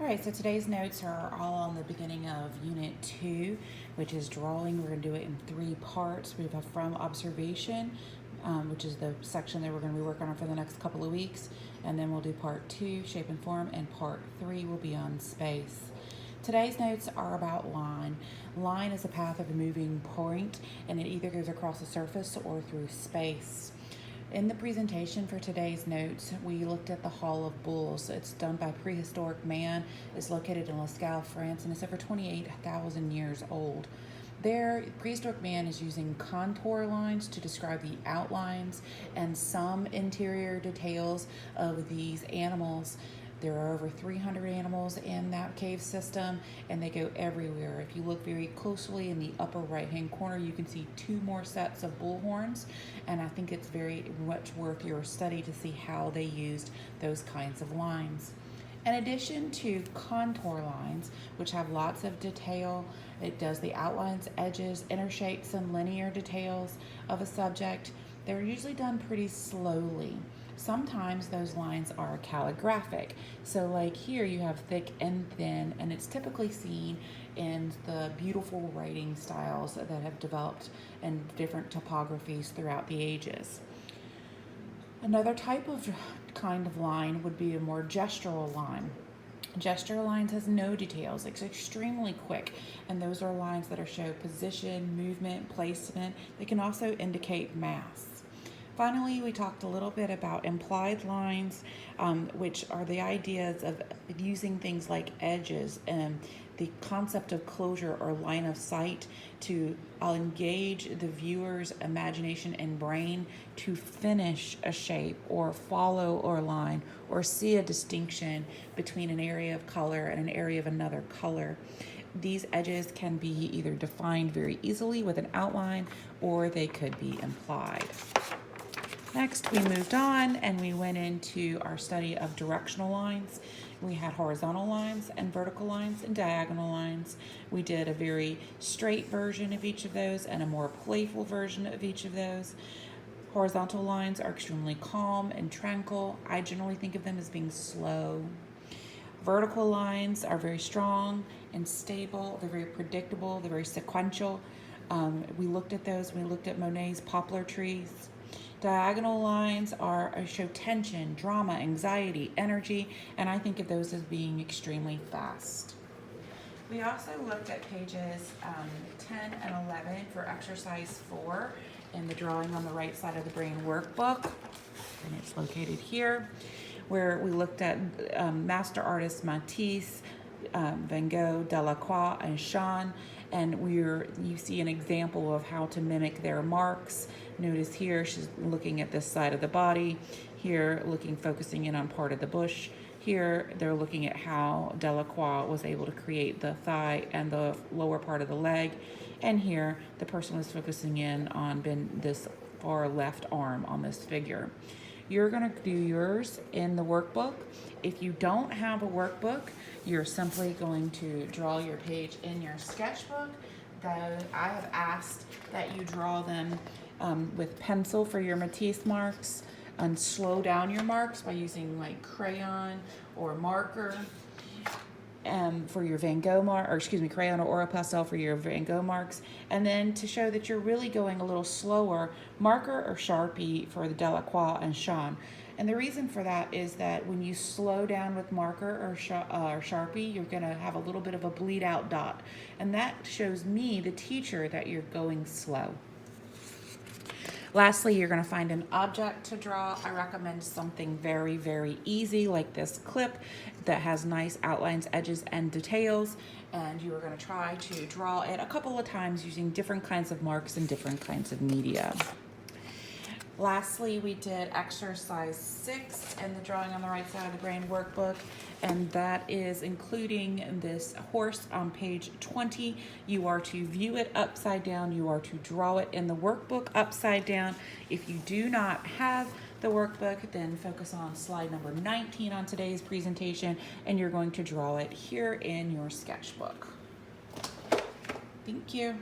All right, so today's notes are all on the beginning of Unit 2, which is drawing. We're going to do it in 3 parts. We have from observation, which is the section that we're going to be working on for the next couple of weeks. And then we'll do part 2, shape and form, and part 3 will be on space. Today's notes are about line. Line is a path of a moving point, and it either goes across a surface or through space. In the presentation for today's notes, we looked at the Hall of Bulls. It's done by prehistoric man. It's located in Lascaux, France, and it's over 28,000 years old. There, prehistoric man is using contour lines to describe the outlines and some interior details of these animals. There are over 300 animals in that cave system, and they go everywhere. If you look very closely in the upper right-hand corner, you can see 2 more sets of bull horns, and I think it's very much worth your study to see how they used those kinds of lines. In addition to contour lines, which have lots of detail, it does the outlines, edges, inner shapes, and linear details of a subject. They're usually done pretty slowly. Sometimes those lines are calligraphic. So like here you have thick and thin, and it's typically seen in the beautiful writing styles that have developed in different topographies throughout the ages. Another type of kind of line would be a more gestural line. Gestural lines has no details. It's extremely quick, and those are lines that show position, movement, placement. They can also indicate mass. Finally, we talked a little bit about implied lines, which are the ideas of using things like edges and the concept of closure or line of sight to engage the viewer's imagination and brain to finish a shape or follow a line or see a distinction between an area of color and an area of another color. These edges can be either defined very easily with an outline, or they could be implied. Next, we moved on and we went into our study of directional lines. We had horizontal lines and vertical lines and diagonal lines. We did a very straight version of each of those and a more playful version of each of those. Horizontal lines are extremely calm and tranquil. I generally think of them as being slow. Vertical lines are very strong and stable. They're very predictable. They're very sequential. We looked at those. We looked at Monet's poplar trees. Diagonal lines show tension, drama, anxiety, energy, and I think of those as being extremely fast. We also looked at pages 10 and 11 for exercise 4 in the drawing on the right side of the brain workbook, and it's located here, where we looked at master artists Matisse, Van Gogh, Delacroix, and Chant, and you see an example of how to mimic their marks. Notice here she's looking at this side of the body. Here, focusing in on part of the bush. Here, they're looking at how Delacroix was able to create the thigh and the lower part of the leg. And here, the person was focusing in on this far left arm on this figure. You're going to do yours in the workbook. If you don't have a workbook, you're simply going to draw your page in your sketchbook. Though I have asked that you draw them with pencil for your Matisse marks, and slow down your marks by using like crayon or marker. For your Van Gogh crayon or oil pastel for your Van Gogh marks. And then to show that you're really going a little slower, marker or Sharpie for the Delacroix and Chant. And the reason for that is that when you slow down with marker or Sharpie, you're going to have a little bit of a bleed out dot. And that shows me, the teacher, that you're going slow. Lastly, you're going to find an object to draw. I recommend something very, very easy like this clip that has nice outlines, edges, and details. And you are going to try to draw it a couple of times using different kinds of marks and different kinds of media. Lastly, we did exercise 6 in the drawing on the right side of the brain workbook, and that is including this horse on page 20. You are to view it upside down. You are to draw it in the workbook upside down. If you do not have the workbook, then focus on slide number 19 on today's presentation, and you're going to draw it here in your sketchbook. Thank you.